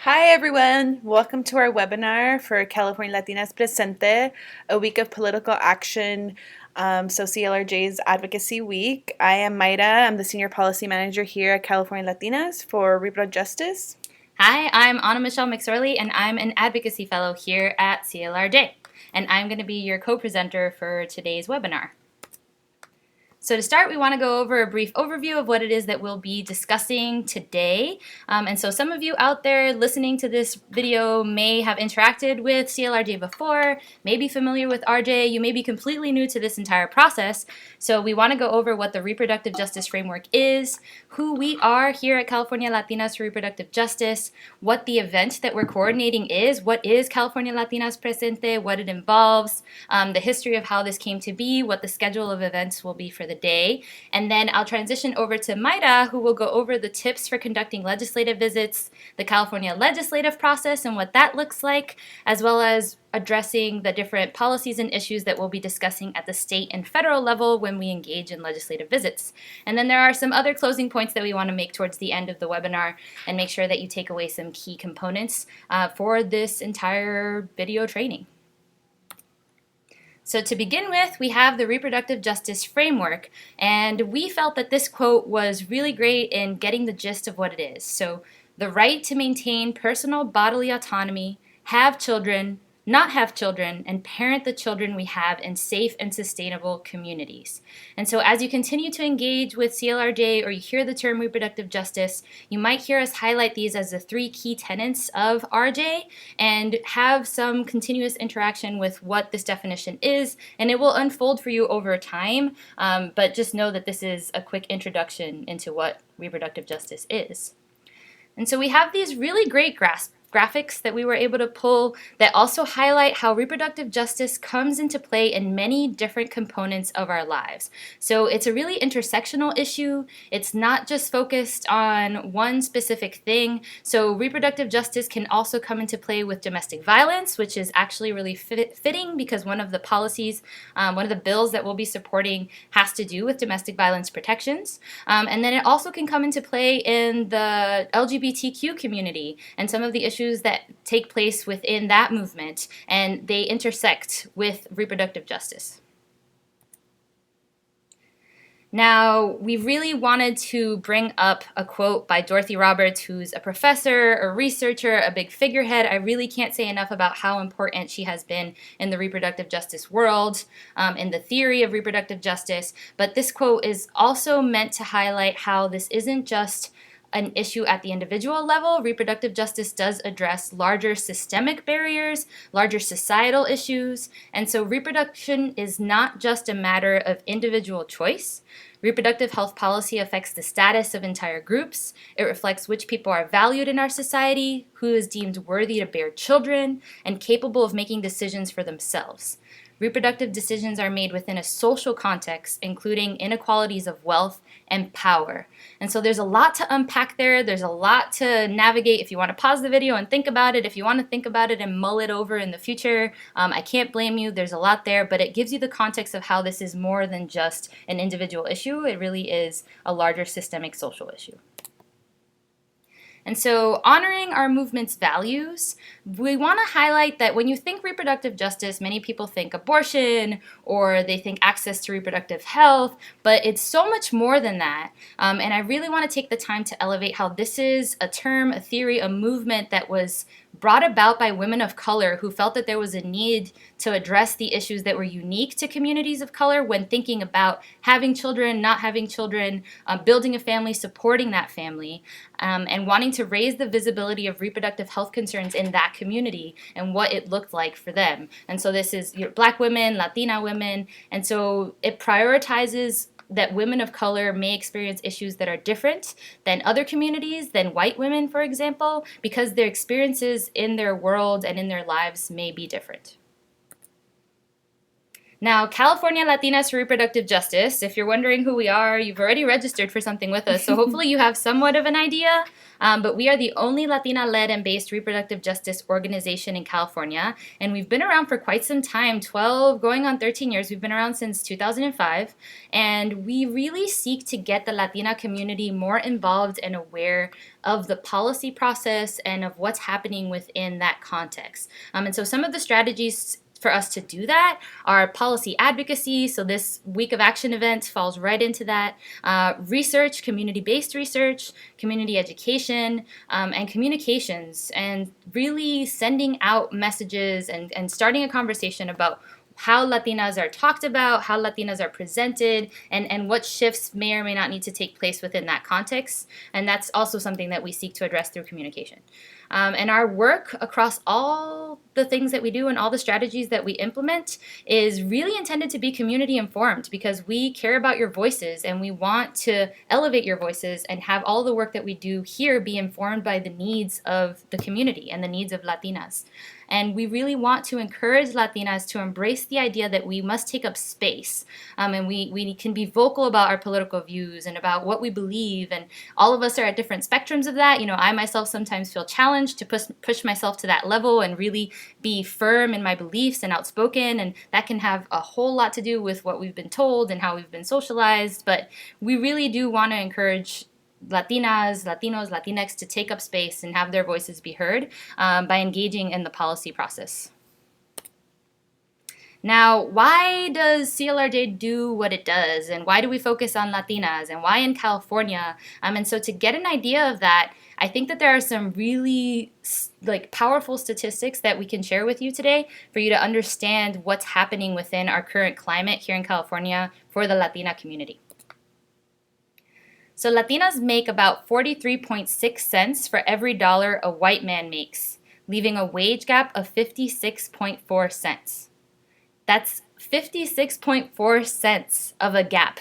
Hi everyone, welcome to our webinar for California Latinas Presente, a week of political action, CLRJ's Advocacy Week. I am Mayra, I'm the Senior Policy Manager here at California Latinas for Reproductive Justice. Hi, I'm Anna Michelle McSorley, and I'm an Advocacy Fellow here at CLRJ. And I'm going to be your co-presenter for today's webinar. So to start, we want to go over a brief overview of what it is that we'll be discussing today. And so some of you out there listening to this video may have interacted with CLRJ before, may be familiar with RJ, you may be completely new to this entire process. So we want to go over what the Reproductive Justice Framework is, who we are here at California Latinas for Reproductive Justice, what the event that we're coordinating is, what is California Latinas Presente, what it involves, the history of how this came to be, what the schedule of events will be for the day, and then I'll transition over to Mayra, who will go over the tips for conducting legislative visits, the California legislative process and what that looks like, as well as addressing the different policies and issues that we'll be discussing at the state and federal level when we engage in legislative visits. And then there are some other closing points that we want to make towards the end of the webinar and make sure that you take away some key components for this entire video training. So to begin with, we have the Reproductive Justice Framework, and we felt that this quote was really great in getting the gist of what it is. So the right to maintain personal bodily autonomy, have children, not have children, and parent the children we have in safe and sustainable communities. And so as you continue to engage with CLRJ or you hear the term reproductive justice, you might hear us highlight these as the three key tenets of RJ and have some continuous interaction with what this definition is, and it will unfold for you over time, but just know that this is a quick introduction into what reproductive justice is. And so we have these really great graphics that we were able to pull that also highlight how reproductive justice comes into play in many different components of our lives. So it's a really intersectional issue. It's not just focused on one specific thing. So reproductive justice can also come into play with domestic violence, which is actually really fitting because one of the policies, one of the bills that we'll be supporting has to do with domestic violence protections. And then it also can come into play in the LGBTQ community and some of the issues that take place within that movement, and they intersect with reproductive justice. Now, we really wanted to bring up a quote by Dorothy Roberts, who's a professor, a researcher, a big figurehead. I really can't say enough about how important she has been in the reproductive justice world, in the theory of reproductive justice. But this quote is also meant to highlight how this isn't just an issue at the individual level. Reproductive justice does address larger systemic barriers, larger societal issues, and so reproduction is not just a matter of individual choice. Reproductive health policy affects the status of entire groups. It reflects which people are valued in our society, who is deemed worthy to bear children, and capable of making decisions for themselves. Reproductive decisions are made within a social context, including inequalities of wealth and power. And so there's a lot to unpack there. There's a lot to navigate. If you want to pause the video and think about it, if you want to think about it and mull it over in the future, I can't blame you. There's a lot there, but it gives you the context of how this is more than just an individual issue. It really is a larger systemic social issue. And so honoring our movement's values, we want to highlight that when you think reproductive justice, many people think abortion or they think access to reproductive health, but it's so much more than that. And I really want to take the time to elevate how this is a term, a theory, a movement that was brought about by women of color who felt that there was a need to address the issues that were unique to communities of color when thinking about having children, not having children, building a family, supporting that family, and wanting to raise the visibility of reproductive health concerns in that community and what it looked like for them. And so this is Black women, Latina women, and so it prioritizes that women of color may experience issues that are different than other communities, than white women, for example, because their experiences in their world and in their lives may be different. Now, California Latinas for Reproductive Justice, if you're wondering who we are, you've already registered for something with us, so hopefully you have somewhat of an idea. But we are the only Latina-led and based reproductive justice organization in California, and we've been around for quite some time, 12, going on 13 years. We've been around since 2005, and we really seek to get the Latina community more involved and aware of the policy process and of what's happening within that context. And so some of the strategies for us to do that are policy advocacy. So this week of action event falls right into that. Research, community-based research, community education, and communications, and really sending out messages and starting a conversation about how Latinas are talked about, how Latinas are presented, and what shifts may or may not need to take place within that context. And that's also something that we seek to address through communication. And our work across all the things that we do and all the strategies that we implement is really intended to be community informed, because we care about your voices and we want to elevate your voices and have all the work that we do here be informed by the needs of the community and the needs of Latinas. And we really want to encourage Latinas to embrace the idea that we must take up space. And we can be vocal about our political views and about what we believe. And all of us are at different spectrums of that. I myself sometimes feel challenged to push myself to that level and really be firm in my beliefs and outspoken. And that can have a whole lot to do with what we've been told and how we've been socialized. But we really do want to encourage Latinas, Latinos, Latinx to take up space and have their voices be heard by engaging in the policy process. Now, why does CLRJ do what it does, and why do we focus on Latinas, and why in California? And so to get an idea of that, I think that there are some really powerful statistics that we can share with you today for you to understand what's happening within our current climate here in California for the Latina community. So Latinas make about 43.6 cents for every dollar a white man makes, leaving a wage gap of 56.4 cents. That's 56.4 cents of a gap.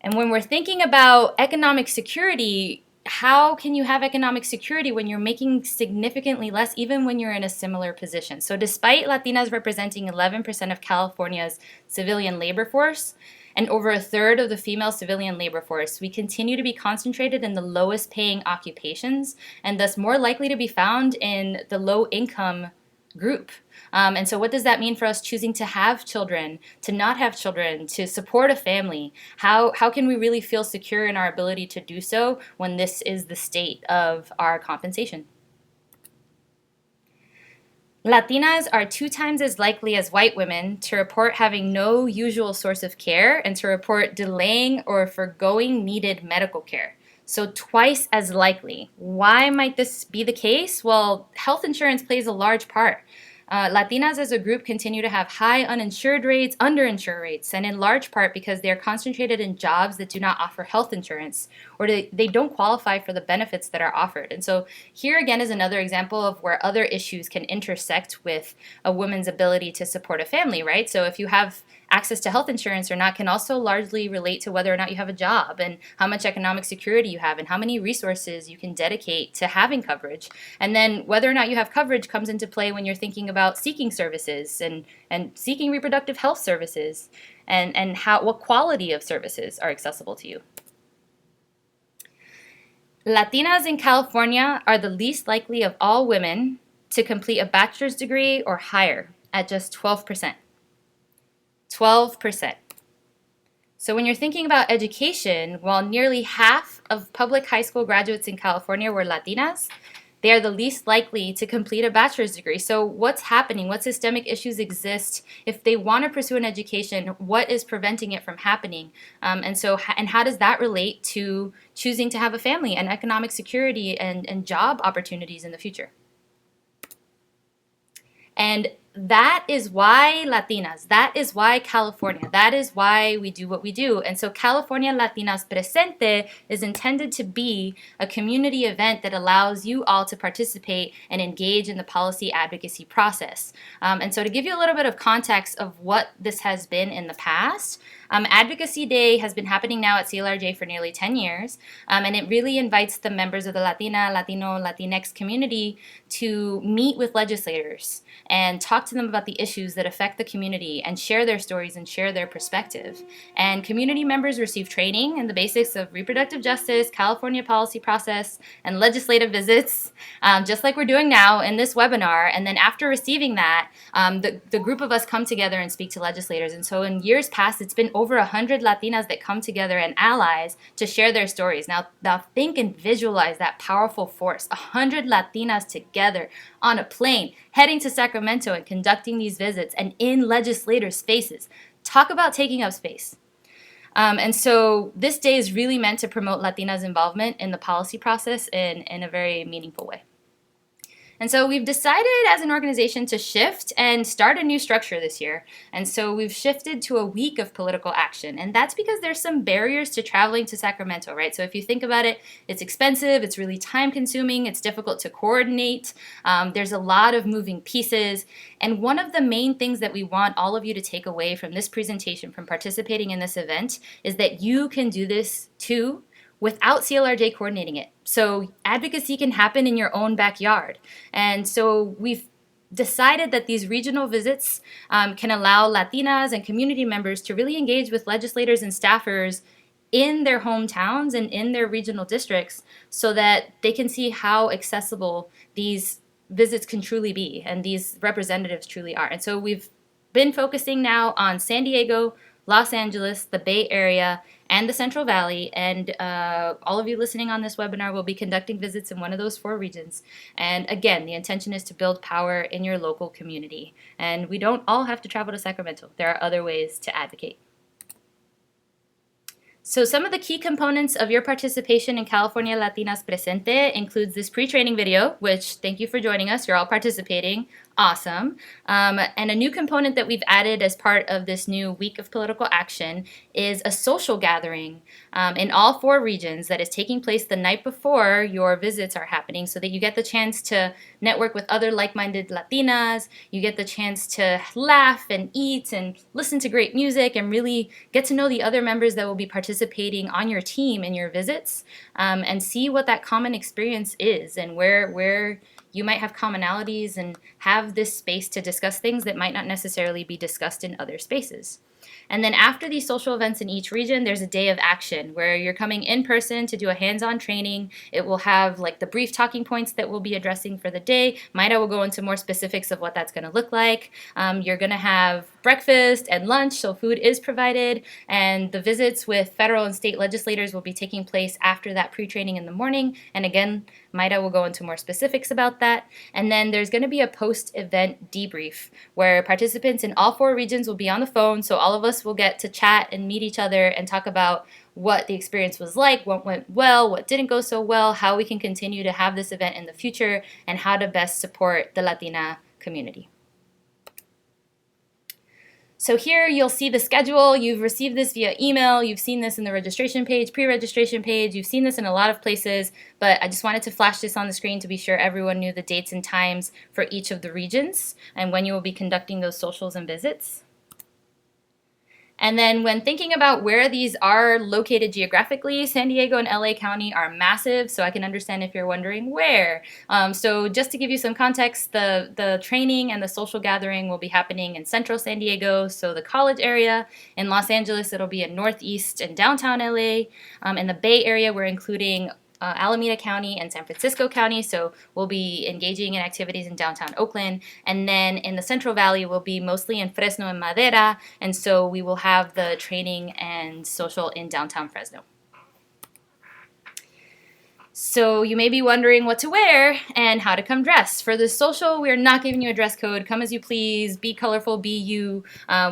And when we're thinking about economic security, how can you have economic security when you're making significantly less, even when you're in a similar position? So despite Latinas representing 11% of California's civilian labor force, and over a third of the female civilian labor force, we continue to be concentrated in the lowest paying occupations and thus more likely to be found in the low income group. And so what does that mean for us choosing to have children, to not have children, to support a family? How can we really feel secure in our ability to do so when this is the state of our compensation? Latinas are 2 times as likely as white women to report having no usual source of care and to report delaying or forgoing needed medical care. So twice as likely. Why might this be the case? Well, health insurance plays a large part. Latinas as a group continue to have high uninsured rates, underinsured rates, and in large part because they are concentrated in jobs that do not offer health insurance, or they don't qualify for the benefits that are offered. And so here again is another example of where other issues can intersect with a woman's ability to support a family, right? So if you have access to health insurance or not can also largely relate to whether or not you have a job and how much economic security you have and how many resources you can dedicate to having coverage. And then whether or not you have coverage comes into play when you're thinking about seeking services and seeking reproductive health services and what quality of services are accessible to you. Latinas in California are the least likely of all women to complete a bachelor's degree or higher at just 12%. 12%. So when you're thinking about education, while nearly half of public high school graduates in California were Latinas, they are the least likely to complete a bachelor's degree. So what's happening? What systemic issues exist? If they want to pursue an education, what is preventing it from happening? And how does that relate to choosing to have a family and economic security and job opportunities in the future? And that is why Latinas, that is why California, that is why we do what we do. And so California Latinas Presente is intended to be a community event that allows you all to participate and engage in the policy advocacy process. And so to give you a little bit of context of what this has been in the past, Advocacy Day has been happening now at CLRJ for nearly 10 years, and it really invites the members of the Latina, Latino, Latinx community to meet with legislators and talk to them about the issues that affect the community and share their stories and share their perspective. And community members receive training in the basics of reproductive justice, California policy process, and legislative visits, just like we're doing now in this webinar. And then after receiving that, the group of us come together and speak to legislators. And so in years past, it's been over 100 Latinas that come together and allies to share their stories. Now think and visualize that powerful force. 100 Latinas together on a plane, heading to Sacramento and conducting these visits and in legislators' faces. Talk about taking up space. And so this day is really meant to promote Latinas' involvement in the policy process in a very meaningful way. And so we've decided as an organization to shift and start a new structure this year. And so we've shifted to a week of political action. And that's because there's some barriers to traveling to Sacramento, right? So if you think about it, it's expensive, it's really time consuming, it's difficult to coordinate, there's a lot of moving pieces. And one of the main things that we want all of you to take away from this presentation, from participating in this event, is that you can do this too, without CLRJ coordinating it. So advocacy can happen in your own backyard. And so we've decided that these regional visits can allow Latinas and community members to really engage with legislators and staffers in their hometowns and in their regional districts so that they can see how accessible these visits can truly be and these representatives truly are. And so we've been focusing now on San Diego, Los Angeles, the Bay Area, and the Central Valley, and all of you listening on this webinar will be conducting visits in one of those 4 regions. And again, the intention is to build power in your local community. And we don't all have to travel to Sacramento. There are other ways to advocate. So some of the key components of your participation in California Latinas Presente includes this pre-training video, which thank you for joining us. You're all participating. Awesome. And a new component that we've added as part of this new week of political action is a social gathering in all 4 regions that is taking place the night before your visits are happening so that you get the chance to network with other like-minded Latinas, you get the chance to laugh and eat and listen to great music and really get to know the other members that will be participating on your team in your visits, and see what that common experience is and where you might have commonalities and have this space to discuss things that might not necessarily be discussed in other spaces. And then after these social events in each region, there's a day of action where you're coming in person to do a hands-on training. It will have like the brief talking points that we'll be addressing for the day. Maida will go into more specifics of what that's going to look like. You're going to have breakfast and lunch, so food is provided, and the visits with federal and state legislators will be taking place after that pre-training in the morning. And again, Maida will go into more specifics about that. And then there's going to be a post-event debrief where participants in all 4 regions will be on the phone, so all of us will get to chat and meet each other and talk about what the experience was like, what went well, what didn't go so well, how we can continue to have this event in the future, and how to best support the Latina community. So here you'll see the schedule. You've received this via email. You've seen this in the registration page, pre-registration page. You've seen this in a lot of places, but I just wanted to flash this on the screen to be sure everyone knew the dates and times for each of the regions and when you will be conducting those socials and visits. And then when thinking about where these are located geographically, San Diego and LA County are massive, so I can understand if you're wondering where. So just to give you some context, the training and the social gathering will be happening in central San Diego, so the college area. In Los Angeles, it'll be in northeast and downtown LA. In the Bay Area, we're including Alameda County and San Francisco County, so we'll be engaging in activities in downtown Oakland. And then in the Central Valley, we'll be mostly in Fresno and Madera, and so we will have the training and social in downtown Fresno. So you may be wondering what to wear and how to come dressed. For the social, we're not giving you a dress code. Come as you please, be colorful, be you.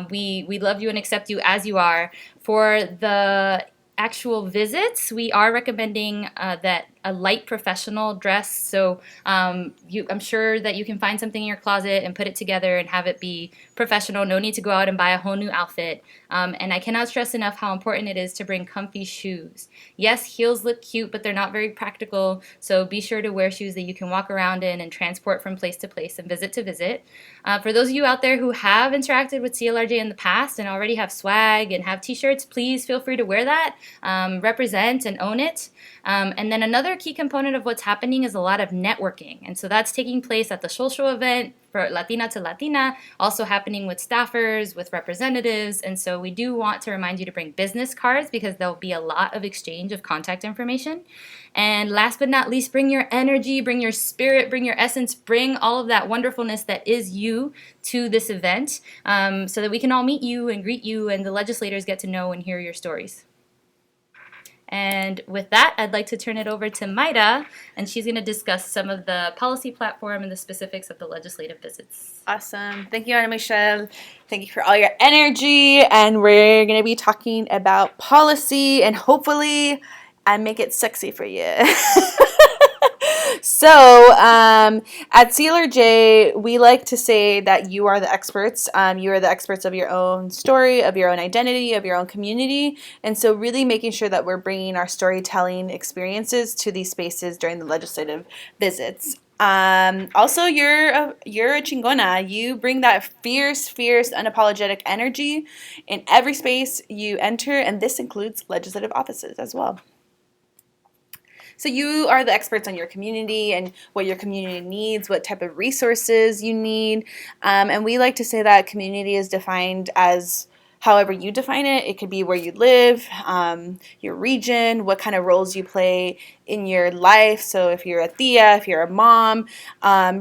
We love you and accept you as you are. For the actual visits, we are recommending that a light professional dress. So I'm sure that you can find something in your closet and put it together and have it be professional. No need to go out and buy a whole new outfit. And I cannot stress enough how important it is to bring comfy shoes. Yes, heels look cute, but they're not very practical. So be sure to wear shoes that you can walk around in and transport from place to place and visit to visit. For those of you out there who have interacted with CLRJ in the past and already have swag and have t-shirts, please feel free to wear that, represent and own it. And then another key component of what's happening is a lot of networking. And so that's taking place at the social event for Latina to Latina, also happening with staffers, with representatives. And so we do want to remind you to bring business cards because there'll be a lot of exchange of contact information. And last but not least, bring your energy, bring your spirit, bring your essence, bring all of that wonderfulness that is you to this event, so that we can all meet you and greet you and the legislators get to know and hear your stories. And with that, I'd like to turn it over to Maida, and she's going to discuss some of the policy platform and the specifics of the legislative visits. Awesome. Thank you, Ana Michelle. Thank you for all your energy. And we're going to be talking about policy and hopefully I make it sexy for you. So, at CLRJ, we like to say that you are the experts. You are the experts of your own story, of your own identity, of your own community. And so really making sure that we're bringing our storytelling experiences to these spaces during the legislative visits. Also, you're a chingona. You bring that fierce, unapologetic energy in every space you enter, and this includes legislative offices as well. So you are the experts on your community and what your community needs, what type of resources you need. And we like to say that community is defined as however you define it. It could be where you live, your region, what kind of roles you play in your life. So if you're a tia, if you're a mom,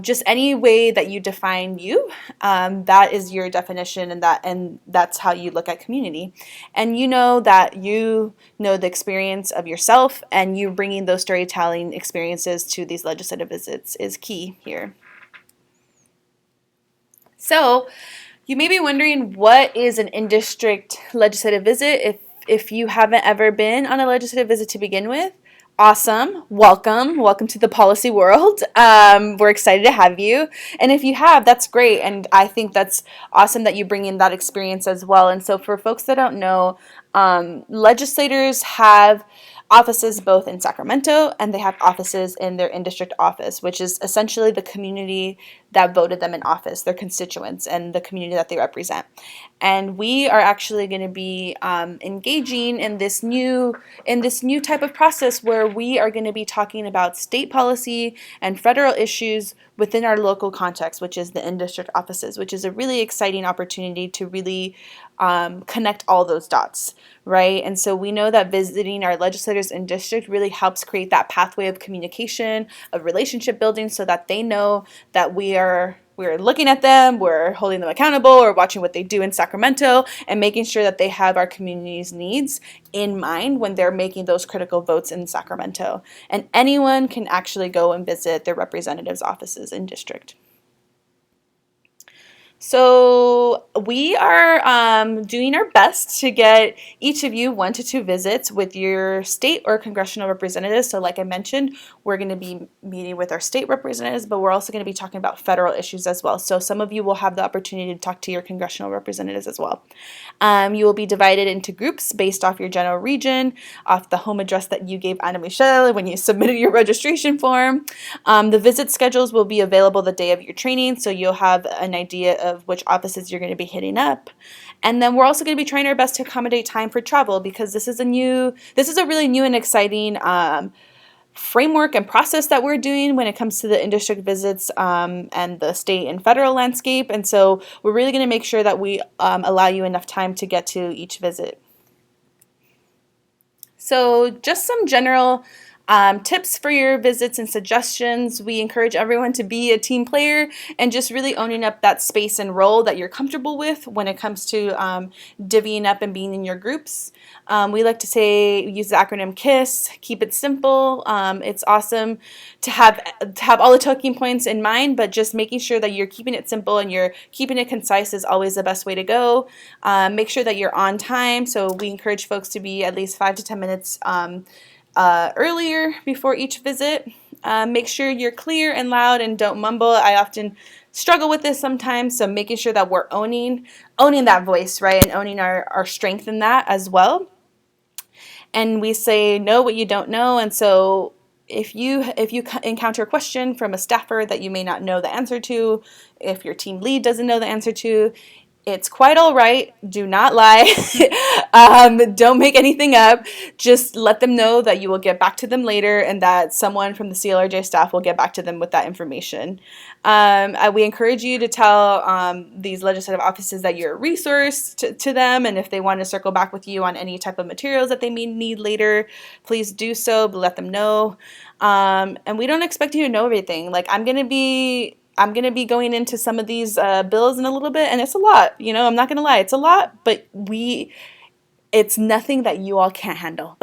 just any way that you define you, that is your definition, and that's how you look at community. And you know that you know the experience of yourself, and you bringing those storytelling experiences to these legislative visits is key here. So you may be wondering, what is an in-district legislative visit? If you haven't ever been on a legislative visit to begin with, awesome. Welcome to the policy world. We're excited to have you. And if you have, that's great. And I think that's awesome that you bring in that experience as well. And so for folks that don't know, legislators have offices both in Sacramento, and they have offices in their in-district office, which is essentially the community that voted them in office, their constituents, and the community that they represent. And we are actually going to be engaging in this new type of process where we are going to be talking about state policy and federal issues within our local context, which is the in-district offices, which is a really exciting opportunity to really connect all those dots, right? And so we know that visiting our legislators in district really helps create that pathway of communication, of relationship building, so that they know that we're looking at them, we're holding them accountable, or watching what they do in Sacramento, and making sure that they have our community's needs in mind when they're making those critical votes in Sacramento. And anyone can actually go and visit their representatives' offices in district. So we are doing our best to get each of you 1 to 2 visits with your state or congressional representatives. So like I mentioned, we're going to be meeting with our state representatives, but we're also going to be talking about federal issues as well. So some of you will have the opportunity to talk to your congressional representatives as well. You will be divided into groups based off your general region, off the home address that you gave Ana Michelle when you submitted your registration form. The visit schedules will be available the day of your training, so you'll have an idea of which offices you're going to be hitting up. And then we're also going to be trying our best to accommodate time for travel, because this is a really new and exciting framework and process that we're doing when it comes to the in-district visits and the state and federal landscape. And so we're really going to make sure that we allow you enough time to get to each visit. So just some general tips for your visits and suggestions. We encourage everyone to be a team player and just really owning up that space and role that you're comfortable with when it comes to divvying up and being in your groups. We like to say, use the acronym KISS, keep it simple. It's awesome to have all the talking points in mind, but just making sure that you're keeping it simple and you're keeping it concise is always the best way to go. Make sure that you're on time. So we encourage folks to be at least 5 to 10 minutes earlier before each visit. Make sure you're clear and loud and don't mumble. I often struggle with this sometimes, so making sure that we're owning that voice, right, and owning our strength in that as well. And we say know what you don't know, and so if you encounter a question from a staffer that you may not know the answer to, if your team lead doesn't know the answer to, it's quite all right. Do not lie. Don't make anything up. Just let them know that you will get back to them later and that someone from the CLRJ staff will get back to them with that information. We encourage you to tell these legislative offices that you're a resource to them, and if they want to circle back with you on any type of materials that they may need later, please do so, but let them know. And we don't expect you to know everything. Like, I'm gonna be going into some of these bills in a little bit, and it's a lot. I'm not gonna lie, it's a lot, but it's nothing that you all can't handle.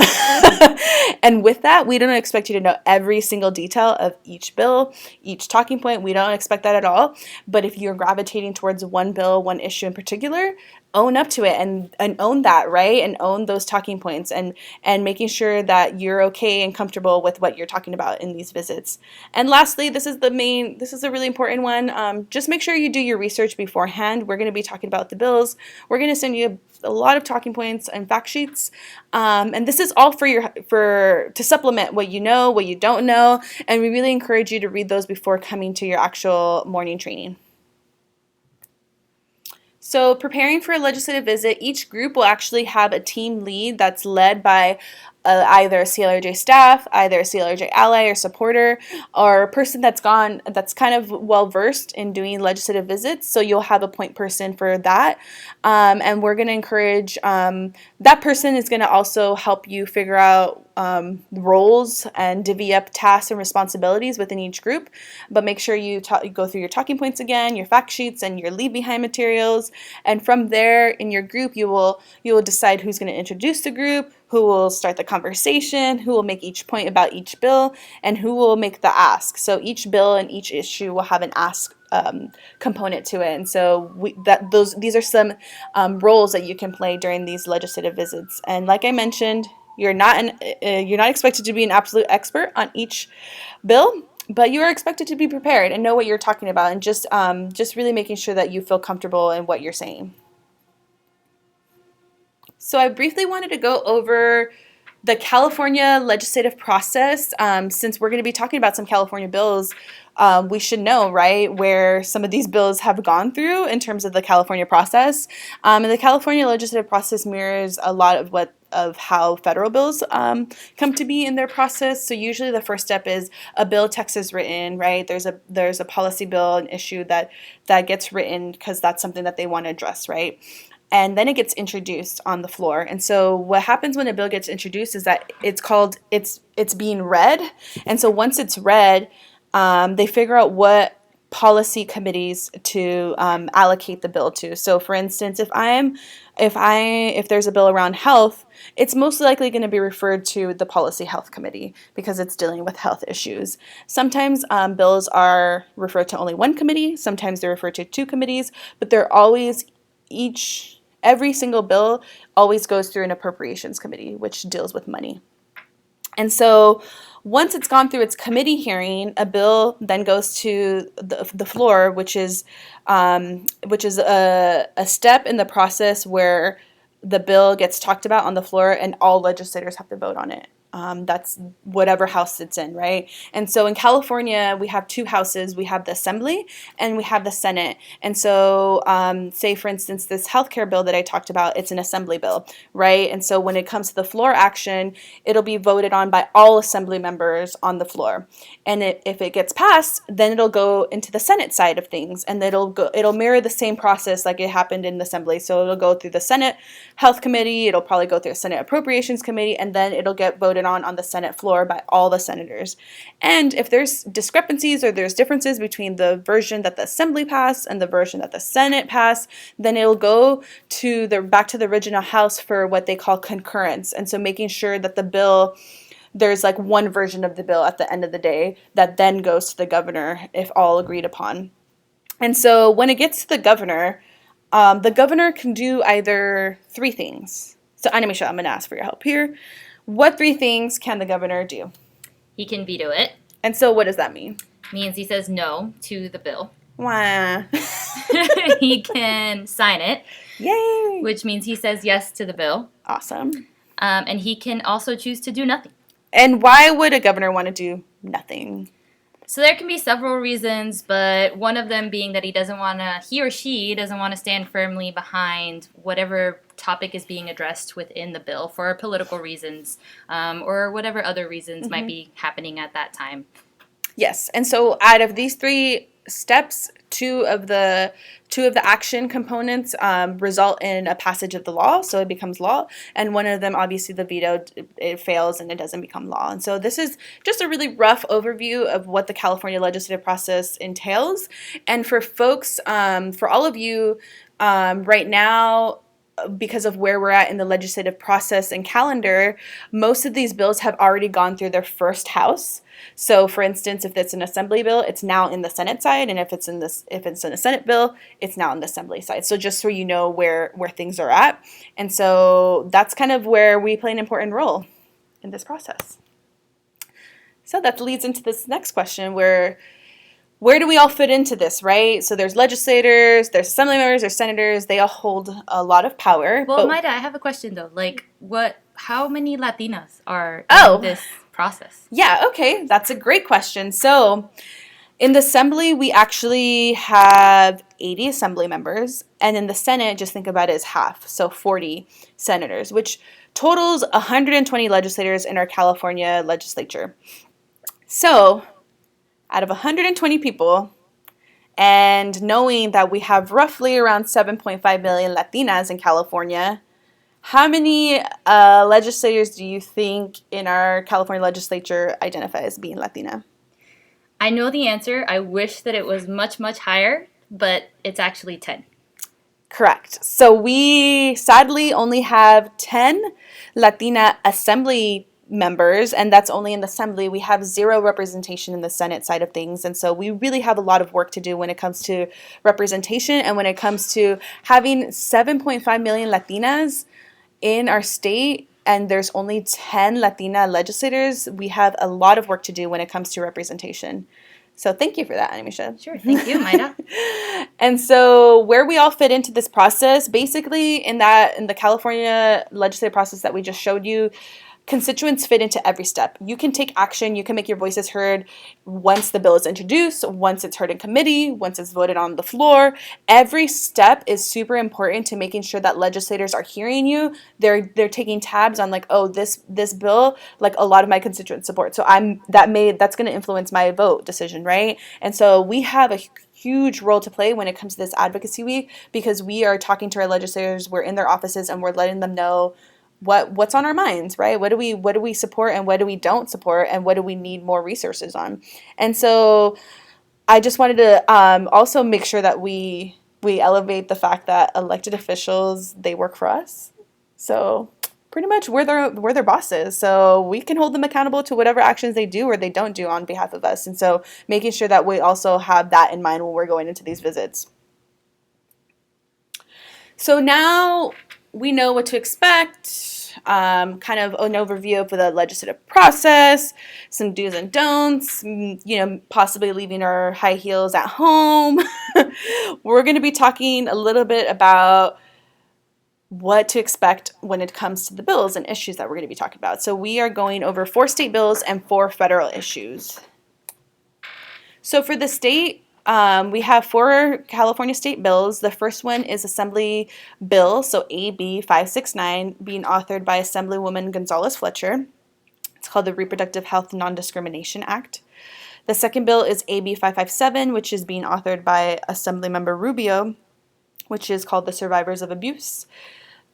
And with that, we don't expect you to know every single detail of each bill, each talking point. We don't expect that at all. But if you're gravitating towards one bill, one issue in particular, own up to it and own that, right? And own those talking points and making sure that you're okay and comfortable with what you're talking about in these visits. And lastly, this is a really important one. Just make sure you do your research beforehand. We're going to be talking about the bills. We're going to send you a lot of talking points and fact sheets. And this is all to supplement what you know, what you don't know. And we really encourage you to read those before coming to your actual morning training. So preparing for a legislative visit, each group will actually have a team lead that's led by either a CLRJ staff, either a CLRJ ally or supporter, or a person that's kind of well-versed in doing legislative visits. So you'll have a point person for that. And we're going to encourage, that person is going to also help you figure out roles and divvy up tasks and responsibilities within each group. But make sure you go through your talking points again, your fact sheets, and your leave behind materials. And from there, in your group, you will decide who's going to introduce the group, who will start the conversation, who will make each point about each bill, and who will make the ask. So each bill and each issue will have an ask component to it. And so these are some roles that you can play during these legislative visits. And like I mentioned, you're not expected to be an absolute expert on each bill, but you are expected to be prepared and know what you're talking about, and just really making sure that you feel comfortable in what you're saying. So I briefly wanted to go over the California legislative process. Since we're going to be talking about some California bills, we should know, right, where some of these bills have gone through in terms of the California process. And the California legislative process mirrors a lot of how federal bills come to be in their process. So usually the first step is a bill text is written, right? There's a policy bill, an issue that gets written because that's something that they want to address, right? And then it gets introduced on the floor. And so what happens when a bill gets introduced is that it's being read. And so once it's read, they figure out what policy committees to allocate the bill to. So for instance, if there's a bill around health, it's most likely going to be referred to the policy health committee because it's dealing with health issues. Sometimes bills are referred to only one committee, sometimes they're referred to two committees, but they're always every single bill always goes through an appropriations committee, which deals with money. And so once it's gone through its committee hearing, a bill then goes to the floor, which is a step in the process where the bill gets talked about on the floor and all legislators have to vote on it. That's whatever house it's in, right? And so in California, we have two houses. We have the Assembly and we have the Senate. And so say, for instance, this healthcare bill that I talked about, it's an Assembly bill, right? And so when it comes to the floor action, it'll be voted on by all Assembly members on the floor. And if it gets passed, then it'll go into the Senate side of things, and it'll mirror the same process like it happened in the Assembly. So it'll go through the Senate Health Committee, it'll probably go through a Senate Appropriations Committee, and then it'll get voted on the Senate floor by all the senators. And if there's discrepancies or there's differences between the version that the Assembly passed and the version that the Senate passed, then it'll go back to the original House for what they call concurrence. And so making sure that the bill, there's like one version of the bill at the end of the day that then goes to the governor if all agreed upon. And so when it gets to the governor can do either three things. So Animisha, I'm going to ask for your help here. What 3 things can the governor do? He can veto it. And so what does that mean? Means he says no to the bill. Wah. He can sign it. Yay! Which means he says yes to the bill. Awesome. And he can also choose to do nothing. And why would a governor want to do nothing? So there can be several reasons, but one of them being that he or she doesn't want to stand firmly behind whatever topic is being addressed within the bill for political reasons, or whatever other reasons might be happening at that time. Yes, and so out of these 3 steps, two of the action components result in a passage of the law, so it becomes law, and one of them, obviously the veto, it fails and it doesn't become law. And so this is just a really rough overview of what the California legislative process entails. And for folks, for all of you right now, because of where we're at in the legislative process and calendar, most of these bills have already gone through their first house. So, for instance, if it's an assembly bill, it's now in the Senate side, and if it's in a Senate bill, it's now in the assembly side. So, just so you know where things are at, and so that's kind of where we play an important role in this process. So that leads into this next question, where do we all fit into this, right? So there's legislators, there's assembly members, there's senators. They all hold a lot of power. Well, Maida, I have a question though. How many Latinas are in this process? Yeah, okay. That's a great question. So in the assembly, we actually have 80 assembly members. And in the Senate, just think about it as half. So 40 senators, which totals 120 legislators in our California legislature. So out of 120 people, and knowing that we have roughly around 7.5 million Latinas in California, how many legislators do you think in our California legislature identify as being Latina? I know the answer. I wish that it was much, much higher, but it's actually 10. Correct. So we sadly only have 10 Latina assembly members, and that's only in the assembly. We have 0 representation in the Senate side of things, and so we really have a lot of work to do when it comes to representation and when it comes to having 7.5 million Latinas in our state, and there's only 10 Latina legislators. We have a lot of work to do when it comes to representation. So thank you for that, Animisha. Sure, thank you, Maida. And so where we all fit into this process, basically in the California legislative process that we just showed you, constituents fit into every step. You can take action, you can make your voices heard once the bill is introduced, once it's heard in committee, once it's voted on the floor. Every step is super important to making sure that legislators are hearing you. They're taking tabs on this bill, like a lot of my constituents support. So that's going to influence my vote decision, right? And so we have a huge role to play when it comes to this advocacy week, because we are talking to our legislators, we're in their offices, and we're letting them know what's on our minds, right? What do we support and what do we don't support, and what do we need more resources on? And so I just wanted to also make sure that we elevate the fact that elected officials, they work for us. So pretty much we're their bosses. So we can hold them accountable to whatever actions they do or they don't do on behalf of us. And so making sure that we also have that in mind when we're going into these visits. So now we know what to expect, kind of an overview of the legislative process, some do's and don'ts, possibly leaving our high heels at home. We're going to be talking a little bit about what to expect when it comes to the bills and issues that we're going to be talking about. So we are going over 4 state bills and 4 federal issues. So for the state, we have 4 California state bills. The first one is Assembly Bill, so AB 569, being authored by Assemblywoman Gonzalez Fletcher. It's called the Reproductive Health Non-Discrimination Act. The second bill is AB 557, which is being authored by Assemblymember Rubio, which is called the Survivors of Abuse.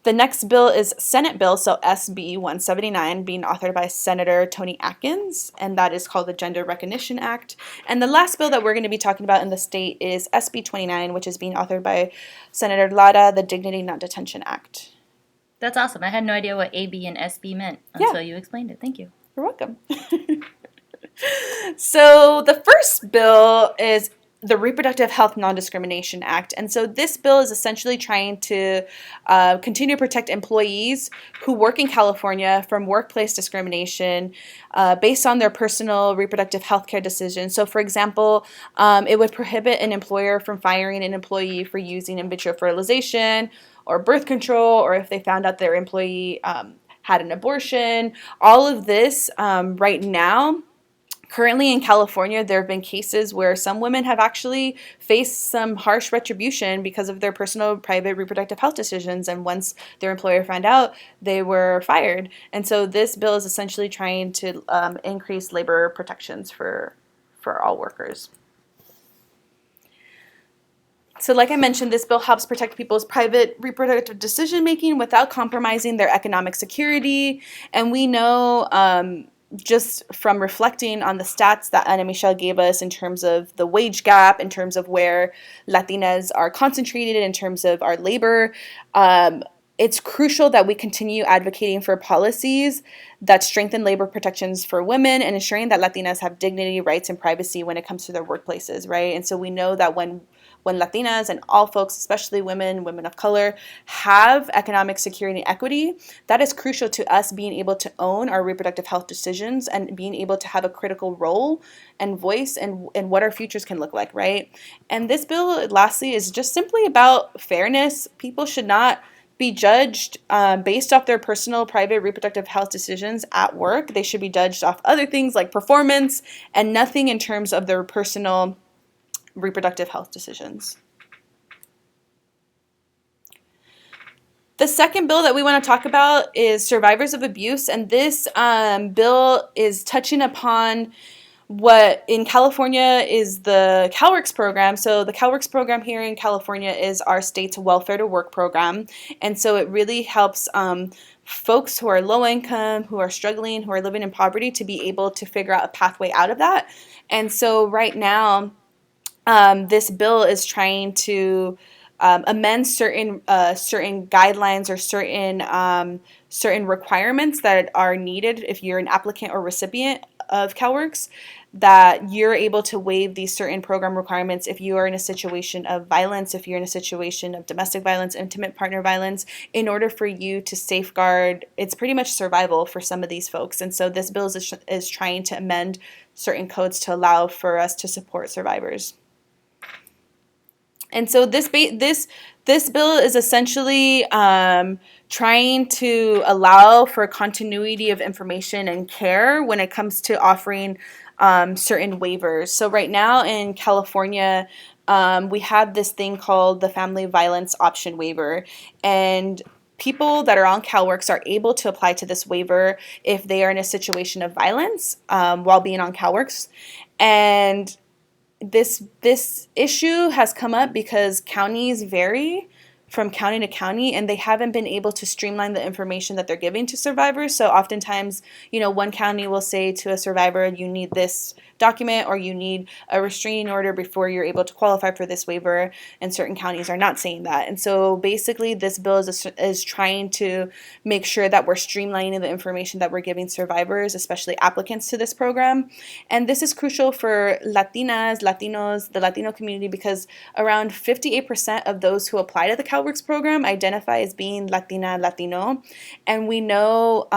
The next bill is Senate Bill, so SB 179, being authored by Senator Tony Atkins, and that is called the Gender Recognition Act. And the last bill that we're going to be talking about in the state is SB 29, which is being authored by Senator Lara, the Dignity Not Detention Act. That's awesome. I had no idea what AB and SB meant until you explained it. Thank you. You're welcome. So the first bill is the Reproductive Health Non-Discrimination Act. And so this bill is essentially trying to continue to protect employees who work in California from workplace discrimination based on their personal reproductive health care decisions. So, for example, it would prohibit an employer from firing an employee for using in vitro fertilization or birth control, or if they found out their employee had an abortion. All of this right now. Currently in California, there have been cases where some women have actually faced some harsh retribution because of their personal private reproductive health decisions. And once their employer found out, they were fired. And so this bill is essentially trying to increase labor protections for all workers. So like I mentioned, this bill helps protect people's private reproductive decision making without compromising their economic security. And we know just from reflecting on the stats that Ana Michelle gave us in terms of the wage gap, in terms of where Latinas are concentrated, in terms of our labor, it's crucial that we continue advocating for policies that strengthen labor protections for women and ensuring that Latinas have dignity, rights, and privacy when it comes to their workplaces, right? And so we know that when Latinas and all folks, especially women of color, have economic security and equity, that is crucial to us being able to own our reproductive health decisions and being able to have a critical role and voice in what our futures can look like, right? And this bill, lastly, is just simply about fairness. People should not be judged based off their personal private reproductive health decisions at work. They should be judged off other things like performance and nothing in terms of their personal reproductive health decisions. The second bill that we want to talk about is survivors of abuse, and this bill is touching upon what in California is the CalWORKs program. So the CalWORKs program here in California is our state's welfare to work program, and so it really helps folks who are low income, who are struggling, who are living in poverty to be able to figure out a pathway out of that. And so right now, this bill is trying to amend certain guidelines or certain requirements that are needed if you're an applicant or recipient of CalWORKs, that you're able to waive these certain program requirements if you are in a situation of violence, if you're in a situation of domestic violence, intimate partner violence, in order for you to safeguard. It's pretty much survival for some of these folks. And so this bill is trying to amend certain codes to allow for us to support survivors. And so this bill is essentially trying to allow for continuity of information and care when it comes to offering certain waivers. So right now in California, we have this thing called the Family Violence Option Waiver, and people that are on CalWORKs are able to apply to this waiver if they are in a situation of violence while being on CalWORKs. And this issue has come up because counties vary from county to county, and they haven't been able to streamline the information that they're giving to survivors. So oftentimes, one county will say to a survivor, you need this document or you need a restraining order before you're able to qualify for this waiver, and certain counties are not saying that. And so basically this bill is trying to make sure that we're streamlining the information that we're giving survivors, especially applicants to this program. And this is crucial for Latinas, Latinos, the Latino community, because around 58% of those who apply to the CalWORKs program identify as being Latina, Latino. And we know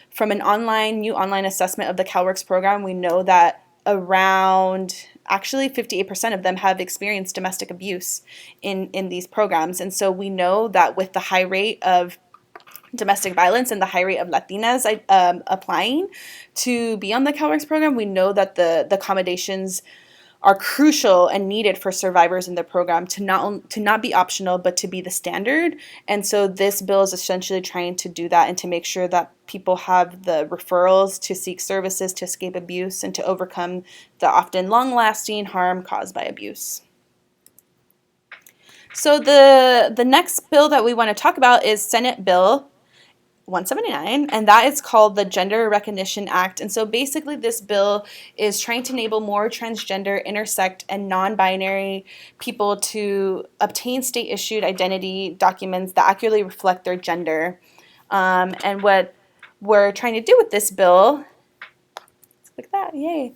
from an new online assessment of the CalWORKs program, we know that actually 58% of them have experienced domestic abuse in these programs. And so we know that with the high rate of domestic violence and the high rate of Latinas applying to be on the CalWORKs program, we know that the accommodations are crucial and needed for survivors in the program to not be optional, but to be the standard. And so this bill is essentially trying to do that and to make sure that people have the referrals to seek services to escape abuse and to overcome the often long-lasting harm caused by abuse. So the next bill that we want to talk about is Senate Bill 179, and that is called the Gender Recognition Act. And so basically this bill is trying to enable more transgender, intersex, and non-binary people to obtain state-issued identity documents that accurately reflect their gender. And what we're trying to do with this bill, like that, yay,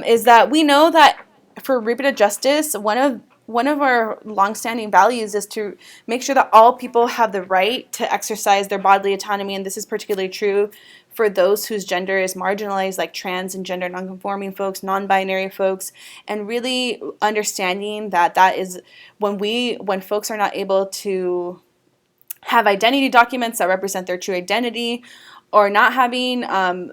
is that we know that for reproductive justice, one of our longstanding values is to make sure that all people have the right to exercise their bodily autonomy, and this is particularly true for those whose gender is marginalized, like trans and gender nonconforming folks, non-binary folks, and really understanding that is when folks are not able to have identity documents that represent their true identity, or not having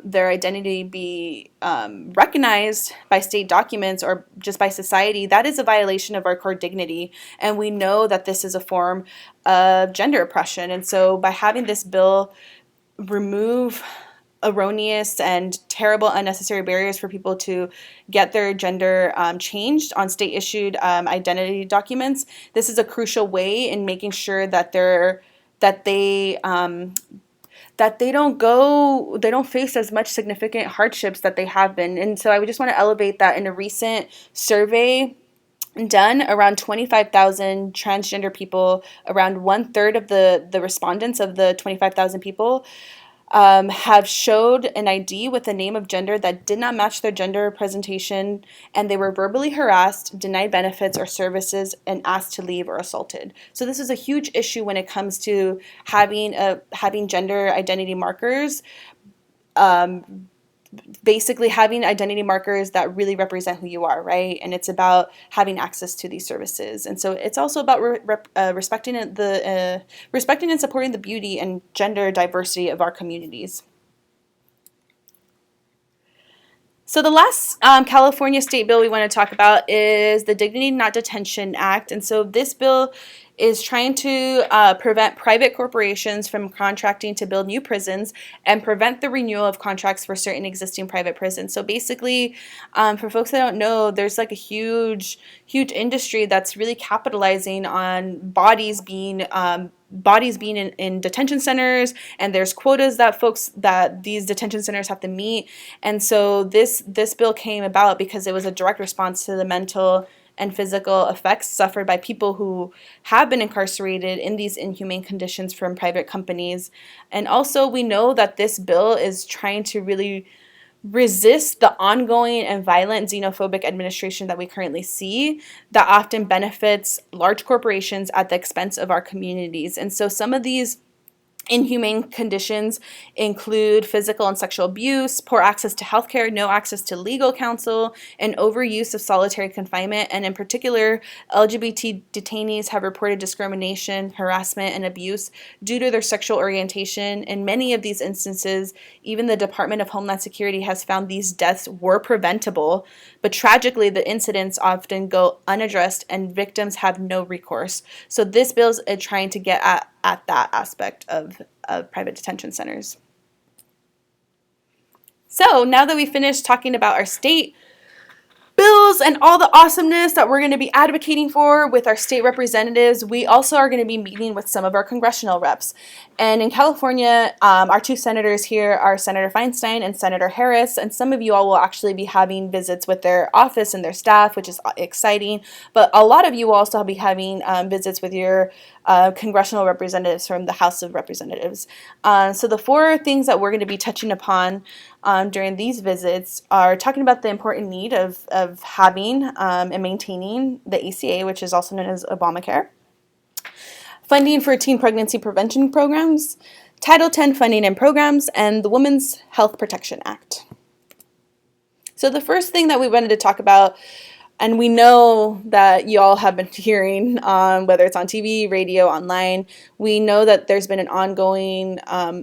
their identity be recognized by state documents or just by society, that is a violation of our core dignity. And we know that this is a form of gender oppression. And so by having this bill remove erroneous and terrible unnecessary barriers for people to get their gender changed on state issued identity documents, this is a crucial way in making sure that they don't face as much significant hardships that they have been. And so I would just want to elevate that. In a recent survey done, around 25,000 transgender people, around 1/3 of the respondents of the 25,000 people have showed an ID with a name of gender that did not match their gender presentation, and they were verbally harassed, denied benefits or services, and asked to leave or assaulted. So this is a huge issue when it comes to having gender identity markers. Basically having identity markers that really represent who you are, right? And it's about having access to these services. And so it's also about respecting and supporting the beauty and gender diversity of our communities. So the last California state bill we want to talk about is the Dignity Not Detention Act. And so this bill is trying to prevent private corporations from contracting to build new prisons and prevent the renewal of contracts for certain existing private prisons. So basically, for folks that don't know, there's like a huge industry that's really capitalizing on bodies being in detention centers, and there's quotas that these detention centers have to meet. And so this bill came about because it was a direct response to the mental and physical effects suffered by people who have been incarcerated in these inhumane conditions from private companies. And also, we know that this bill is trying to really resist the ongoing and violent xenophobic administration that we currently see, that often benefits large corporations at the expense of our communities. And so some of these inhumane conditions include physical and sexual abuse, poor access to healthcare, no access to legal counsel, and overuse of solitary confinement. And in particular, LGBT detainees have reported discrimination, harassment, and abuse due to their sexual orientation. In many of these instances, even the Department of Homeland Security has found these deaths were preventable, but tragically, the incidents often go unaddressed and victims have no recourse. So this bill is trying to get at that aspect of private detention centers. So now that we finished talking about our state bills and all the awesomeness that we're going to be advocating for with our state representatives, we also are going to be meeting with some of our congressional reps. And in California, our two senators here are Senator Feinstein and Senator Harris, and some of you all will actually be having visits with their office and their staff, which is exciting. But a lot of you will also be having visits with your congressional representatives from the House of Representatives. So the four things that we're going to be touching upon during these visits are talking about the important need of having and maintaining the ACA, which is also known as Obamacare, funding for teen pregnancy prevention programs, Title X funding and programs, and the Women's Health Protection Act. So the first thing that we wanted to talk about, and we know that you all have been hearing, whether it's on TV, radio, online, we know that there's been an ongoing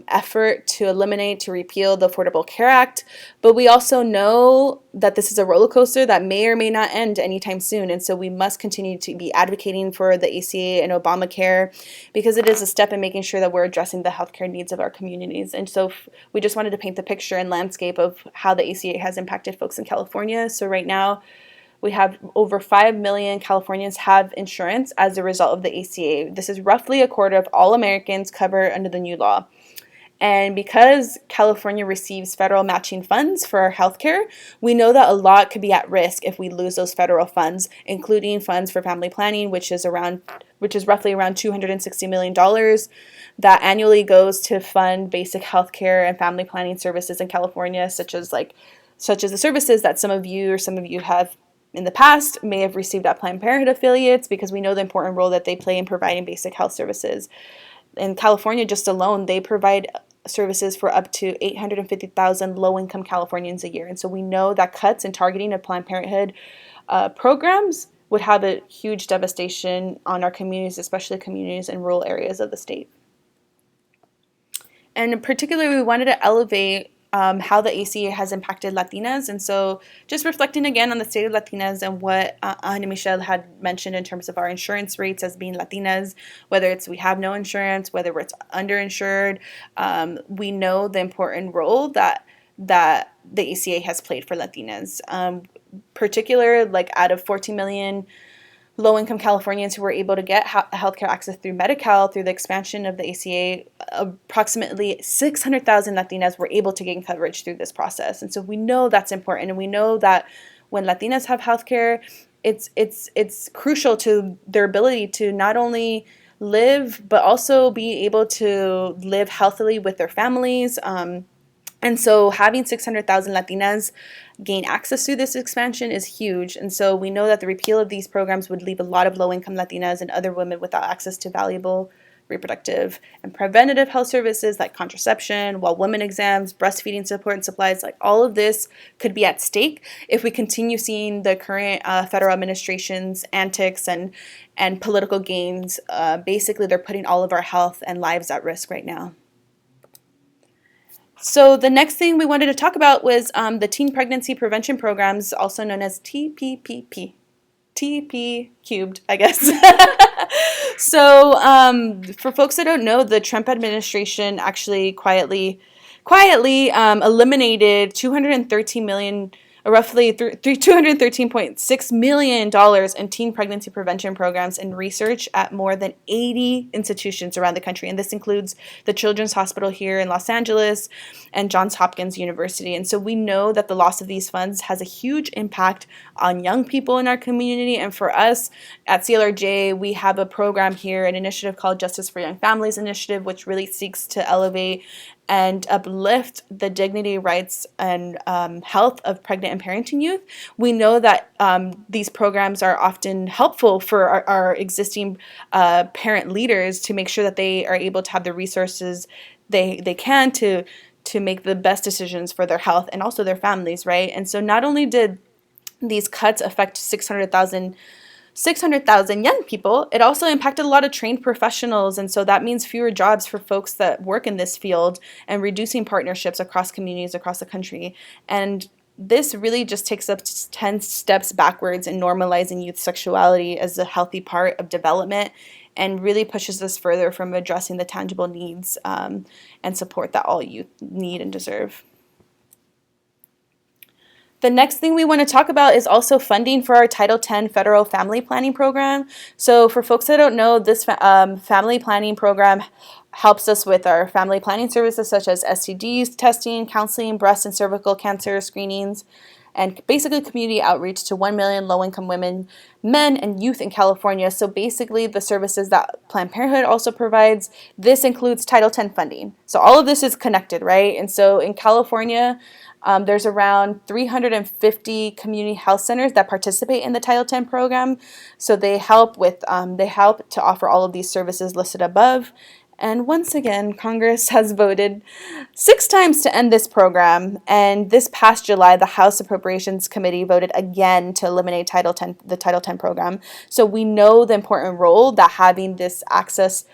effort to eliminate, to repeal the Affordable Care Act, but we also know that this is a roller coaster that may or may not end anytime soon, and so we must continue to be advocating for the ACA and Obamacare because it is a step in making sure that we're addressing the healthcare needs of our communities. And so we just wanted to paint the picture and landscape of how the ACA has impacted folks in California. So right now, we have over 5 million Californians have insurance as a result of the ACA. This is roughly a quarter of all Americans covered under the new law. And because California receives federal matching funds for our healthcare, we know that a lot could be at risk if we lose those federal funds, including funds for family planning, which is roughly around $260 million that annually goes to fund basic healthcare and family planning services in California, such as the services that some of you have in the past may have received at Planned Parenthood affiliates, because we know the important role that they play in providing basic health services. In California just alone, they provide services for up to 850,000 low-income Californians a year. And so we know that cuts and targeting of Planned Parenthood programs would have a huge devastation on our communities, especially communities in rural areas of the state. And in particular, we wanted to elevate how the ACA has impacted Latinas. And so just reflecting again on the state of Latinas and what Ana Michelle had mentioned in terms of our insurance rates as being Latinas, whether it's we have no insurance, whether it's underinsured, we know the important role that the ACA has played for Latinas. Particular, like out of 14 million low-income Californians who were able to get healthcare access through Medi-Cal through the expansion of the ACA, approximately 600,000 Latinas were able to gain coverage through this process. And so we know that's important, and we know that when Latinas have healthcare, it's crucial to their ability to not only live but also be able to live healthily with their families. And so having 600,000 Latinas gain access to this expansion is huge. And so we know that the repeal of these programs would leave a lot of low-income Latinas and other women without access to valuable reproductive and preventative health services like contraception, while women exams, breastfeeding support and supplies, like all of this could be at stake if we continue seeing the current federal administration's antics and political gains. Basically, they're putting all of our health and lives at risk right now. So the next thing we wanted to talk about was the Teen Pregnancy Prevention Programs, also known as TPPP. TP cubed, I guess. So for folks that don't know, the Trump administration actually quietly eliminated $213 million, roughly $213.6 million in teen pregnancy prevention programs and research at more than 80 institutions around the country. And this includes the Children's Hospital here in Los Angeles and Johns Hopkins University. And so we know that the loss of these funds has a huge impact on young people in our community. And for us at CLRJ, we have a program here, an initiative called Justice for Young Families Initiative, which really seeks to elevate and uplift the dignity, rights, and health of pregnant and parenting youth. We know that these programs are often helpful for our existing parent leaders to make sure that they are able to have the resources they can to make the best decisions for their health and also their families, right? And so not only did these cuts affect 600,000 young people, it also impacted a lot of trained professionals, and so that means fewer jobs for folks that work in this field and reducing partnerships across communities across the country. And this really just takes up 10 steps backwards in normalizing youth sexuality as a healthy part of development, and really pushes us further from addressing the tangible needs and support that all youth need and deserve. The next thing we want to talk about is also funding for our Title X Federal Family Planning Program. So for folks that don't know, this family planning program helps us with our family planning services such as STDs, testing, counseling, breast and cervical cancer screenings, and basically community outreach to 1 million low-income women, men, and youth in California. So basically the services that Planned Parenthood also provides, this includes Title X funding. So all of this is connected, right? And so in California, there's around 350 community health centers that participate in the Title X program. So they help to offer all of these services listed above. And once again, Congress has voted 6 times to end this program. And this past July, the House Appropriations Committee voted again to eliminate the Title X program. So we know the important role that having this access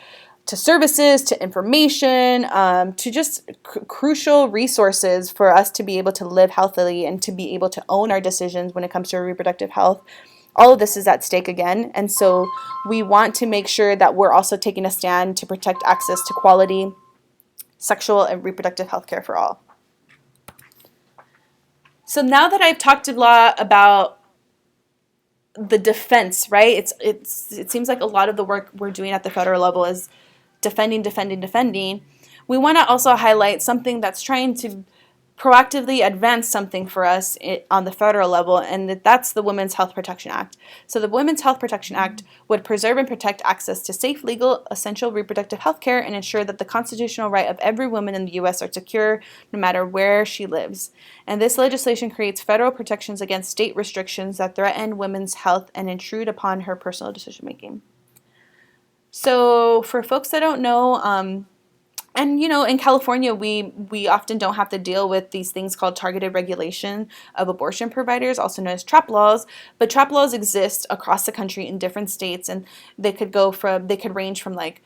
to services, to information, to just crucial resources for us to be able to live healthily and to be able to own our decisions when it comes to reproductive health. All of this is at stake again, and so we want to make sure that we're also taking a stand to protect access to quality sexual and reproductive health care for all. So now that I've talked a lot about the defense, right? It seems like a lot of the work we're doing at the federal level is defending. We want to also highlight something that's trying to proactively advance something for us on the federal level, and that's the Women's Health Protection Act. So the Women's Health Protection Act would preserve and protect access to safe, legal, essential reproductive health care and ensure that the constitutional right of every woman in the U.S. are secure no matter where she lives. And this legislation creates federal protections against state restrictions that threaten women's health and intrude upon her personal decision making. So for folks that don't know, and in California, we often don't have to deal with these things called targeted regulation of abortion providers, also known as trap laws. But trap laws exist across the country in different states, and they could range from like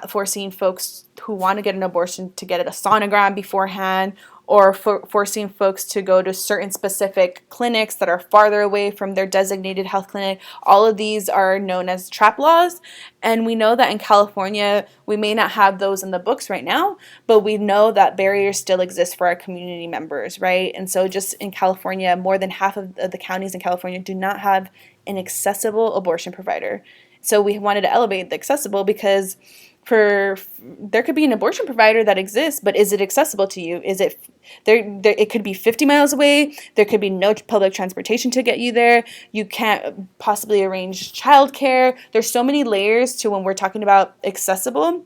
forcing folks who want to get an abortion to get a sonogram beforehand, or forcing folks to go to certain specific clinics that are farther away from their designated health clinic. All of these are known as trap laws. And we know that in California, we may not have those in the books right now, but we know that barriers still exist for our community members, right? And so just in California, more than half of the counties in California do not have an accessible abortion provider. So we wanted to elevate the accessible because there could be an abortion provider that exists, but is it accessible to you? Is it there? It could be 50 miles away. There could be no public transportation to get you there. You can't possibly arrange childcare. There's so many layers to when we're talking about accessible.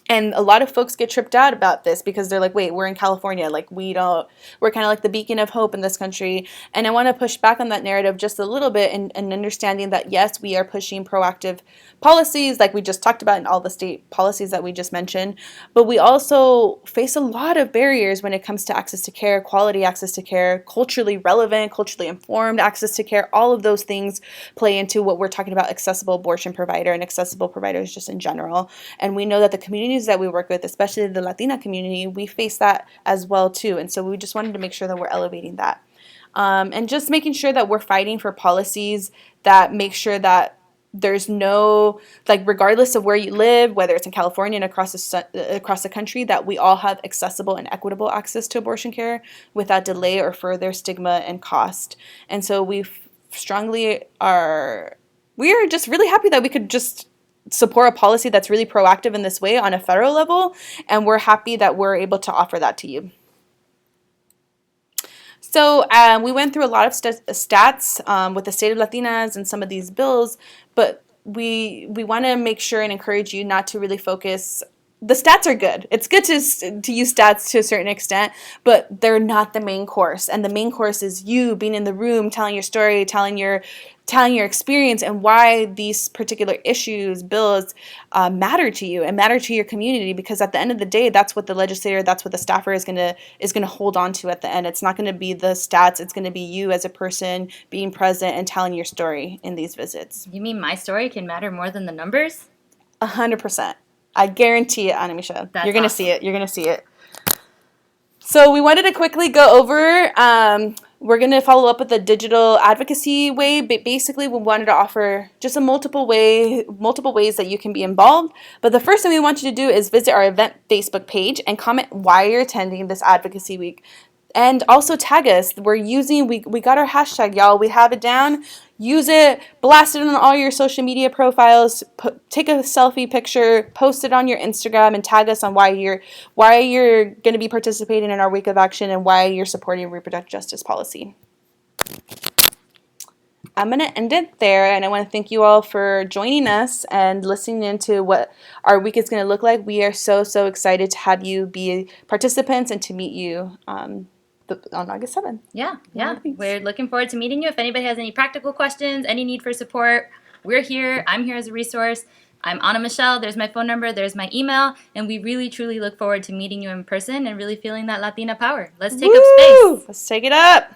And a lot of folks get tripped out about this because they're like, wait, we're in California. Like, we're kind of like the beacon of hope in this country. And I want to push back on that narrative just a little bit and understanding that, yes, we are pushing proactive policies like we just talked about in all the state policies that we just mentioned. But we also face a lot of barriers when it comes to access to care, quality access to care, culturally relevant, culturally informed access to care. All of those things play into what we're talking about accessible abortion provider and accessible providers just in general. And we know that the communities that we work with, especially the Latina community, we face that as well too. And so we just wanted to make sure that we're elevating that. And just making sure that we're fighting for policies that make sure that there's no, like, regardless of where you live, whether it's in California and across the country, that we all have accessible and equitable access to abortion care without delay or further stigma and cost. And so we are just really happy that we could just support a policy that's really proactive in this way on a federal level, and we're happy that we're able to offer that to you. So we went through a lot of stats with the state of Latinas and some of these bills, but we want to make sure and encourage you not to really focus. The stats are good. It's good to use stats to a certain extent, but they're not the main course. And the main course is you being in the room, telling your story, telling your experience and why these particular issues, bills matter to you and matter to your community. Because at the end of the day, that's what the legislator, that's what the staffer is gonna hold on to at the end. It's not going to be the stats. It's going to be you as a person being present and telling your story in these visits. You mean my story can matter more than the numbers? 100%. I guarantee it, Anna Michelle. That's You're going to awesome. see it. You're going to see it. So we wanted to quickly go over, we're going to follow up with the digital advocacy way, but basically we wanted to offer just multiple ways that you can be involved. But the first thing we want you to do is visit our event Facebook page and comment why you're attending this advocacy week. And also tag us. We got our hashtag, y'all. We have it down. Use it, blast it on all your social media profiles, take a selfie picture, post it on your Instagram, and tag us on why you're going to be participating in our week of action and why you're supporting reproductive justice policy. I'm going to end it there, and I want to thank you all for joining us and listening into what our week is going to look like. We are so excited to have you be participants and to meet you on August 7th. Yeah. We're looking forward to meeting you. If anybody has any practical questions, any need for support, we're here. I'm here as a resource. I'm Anna Michelle. There's my phone number. There's my email. And we really, truly look forward to meeting you in person and really feeling that Latina power. Let's take up space. Let's take it up.